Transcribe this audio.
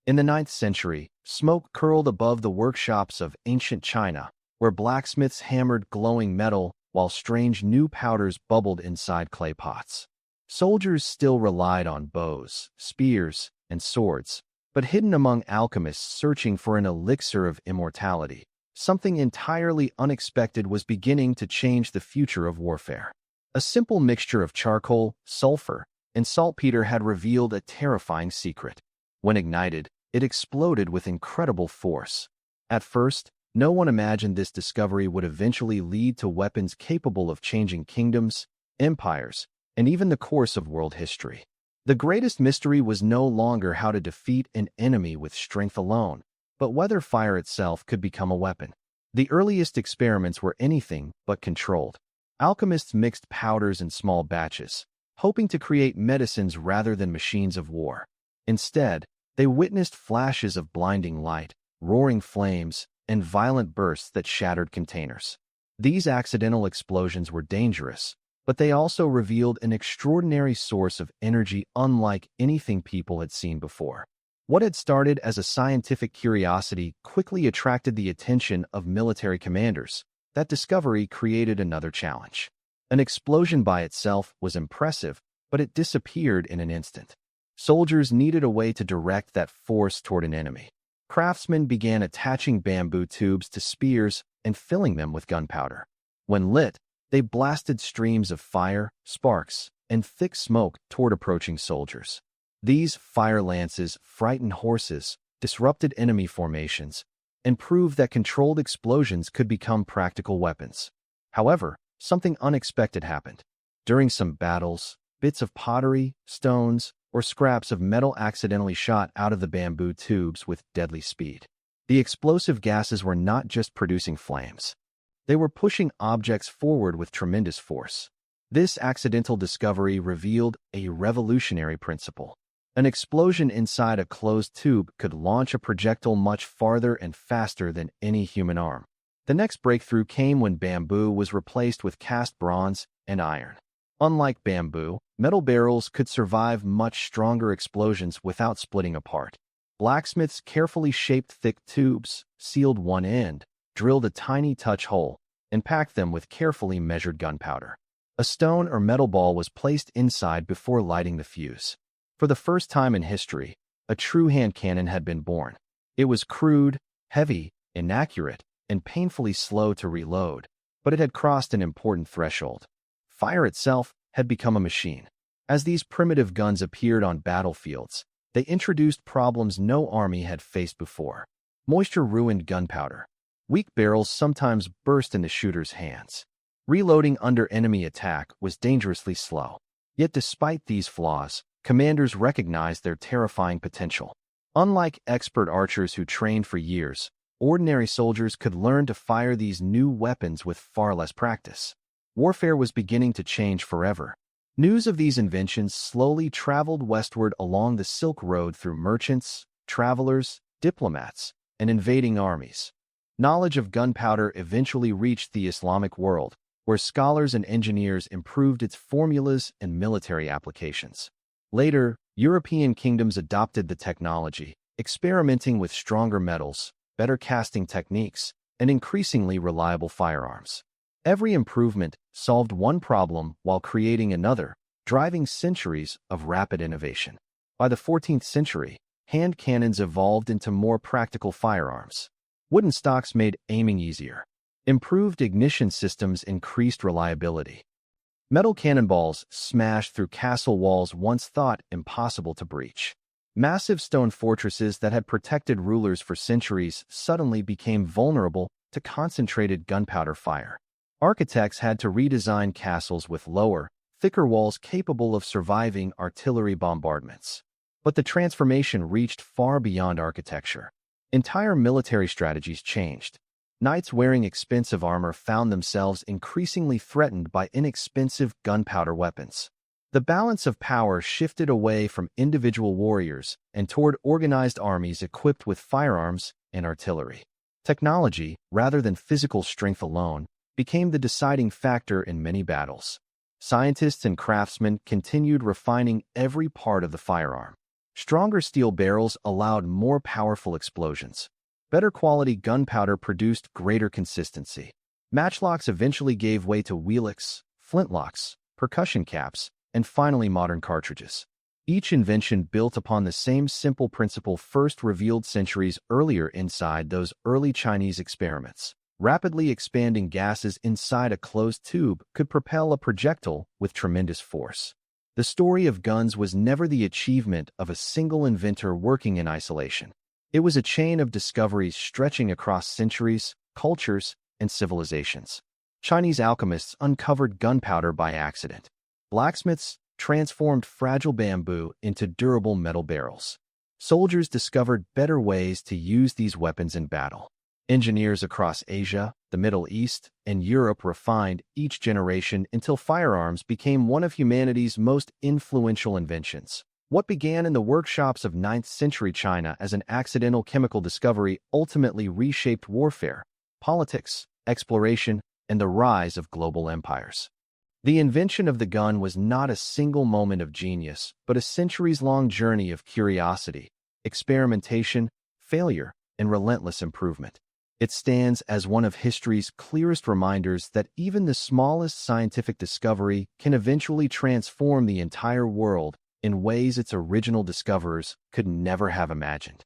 In the 9th century, smoke curled above the workshops of ancient China, where blacksmiths hammered glowing metal while strange new powders bubbled inside clay pots. Soldiers still relied on bows, spears, and swords, but hidden among alchemists searching for an elixir of immortality, something entirely unexpected was beginning to change the future of warfare. A simple mixture of charcoal, sulfur, and saltpeter had revealed a terrifying secret. When ignited, it exploded with incredible force. At first, no one imagined this discovery would eventually lead to weapons capable of changing kingdoms, empires, and even the course of world history. The greatest mystery was no longer how to defeat an enemy with strength alone, but whether fire itself could become a weapon. The earliest experiments were anything but controlled. Alchemists mixed powders in small batches, hoping to create medicines rather than machines of war. Instead, they witnessed flashes of blinding light, roaring flames, and violent bursts that shattered containers. These accidental explosions were dangerous, but they also revealed an extraordinary source of energy unlike anything people had seen before. What had started as a scientific curiosity quickly attracted the attention of military commanders. That discovery created another challenge. An explosion by itself was impressive, but it disappeared in an instant. Soldiers needed a way to direct that force toward an enemy. Craftsmen began attaching bamboo tubes to spears and filling them with gunpowder. When lit, they blasted streams of fire, sparks, and thick smoke toward approaching soldiers. These fire lances frightened horses, disrupted enemy formations, and proved that controlled explosions could become practical weapons. However, something unexpected happened. During some battles, bits of pottery, stones, or scraps of metal accidentally shot out of the bamboo tubes with deadly speed. The explosive gases were not just producing flames. They were pushing objects forward with tremendous force. This accidental discovery revealed a revolutionary principle. An explosion inside a closed tube could launch a projectile much farther and faster than any human arm. The next breakthrough came when bamboo was replaced with cast bronze and iron. Unlike bamboo, metal barrels could survive much stronger explosions without splitting apart. Blacksmiths carefully shaped thick tubes, sealed one end, drilled a tiny touch hole, and packed them with carefully measured gunpowder. A stone or metal ball was placed inside before lighting the fuse. For the first time in history, a true hand cannon had been born. It was crude, heavy, inaccurate, and painfully slow to reload, but it had crossed an important threshold. Fire itself had become a machine. As these primitive guns appeared on battlefields, they introduced problems no army had faced before. Moisture ruined gunpowder. Weak barrels sometimes burst in the shooter's hands. Reloading under enemy attack was dangerously slow. Yet despite these flaws, commanders recognized their terrifying potential. Unlike expert archers who trained for years, ordinary soldiers could learn to fire these new weapons with far less practice. Warfare was beginning to change forever. News of these inventions slowly traveled westward along the Silk Road through merchants, travelers, diplomats, and invading armies. Knowledge of gunpowder eventually reached the Islamic world, where scholars and engineers improved its formulas and military applications. Later, European kingdoms adopted the technology, experimenting with stronger metals, better casting techniques, and increasingly reliable firearms. Every improvement solved one problem while creating another, driving centuries of rapid innovation. By the 14th century, hand cannons evolved into more practical firearms. Wooden stocks made aiming easier. Improved ignition systems increased reliability. Metal cannonballs smashed through castle walls once thought impossible to breach. Massive stone fortresses that had protected rulers for centuries suddenly became vulnerable to concentrated gunpowder fire. Architects had to redesign castles with lower, thicker walls capable of surviving artillery bombardments. But the transformation reached far beyond architecture. Entire military strategies changed. Knights wearing expensive armor found themselves increasingly threatened by inexpensive gunpowder weapons. The balance of power shifted away from individual warriors and toward organized armies equipped with firearms and artillery. Technology, rather than physical strength alone, became the deciding factor in many battles. Scientists and craftsmen continued refining every part of the firearm. Stronger steel barrels allowed more powerful explosions. Better quality gunpowder produced greater consistency. Matchlocks eventually gave way to wheelocks, flintlocks, percussion caps, and finally modern cartridges. Each invention built upon the same simple principle first revealed centuries earlier inside those early Chinese experiments. Rapidly expanding gases inside a closed tube could propel a projectile with tremendous force. The story of guns was never the achievement of a single inventor working in isolation. It was a chain of discoveries stretching across centuries, cultures, and civilizations. Chinese alchemists uncovered gunpowder by accident. Blacksmiths transformed fragile bamboo into durable metal barrels. Soldiers discovered better ways to use these weapons in battle. Engineers across Asia, the Middle East, and Europe refined each generation until firearms became one of humanity's most influential inventions. What began in the workshops of 9th century China as an accidental chemical discovery ultimately reshaped warfare, politics, exploration, and the rise of global empires. The invention of the gun was not a single moment of genius, but a centuries-long journey of curiosity, experimentation, failure, and relentless improvement. It stands as one of history's clearest reminders that even the smallest scientific discovery can eventually transform the entire world in ways its original discoverers could never have imagined.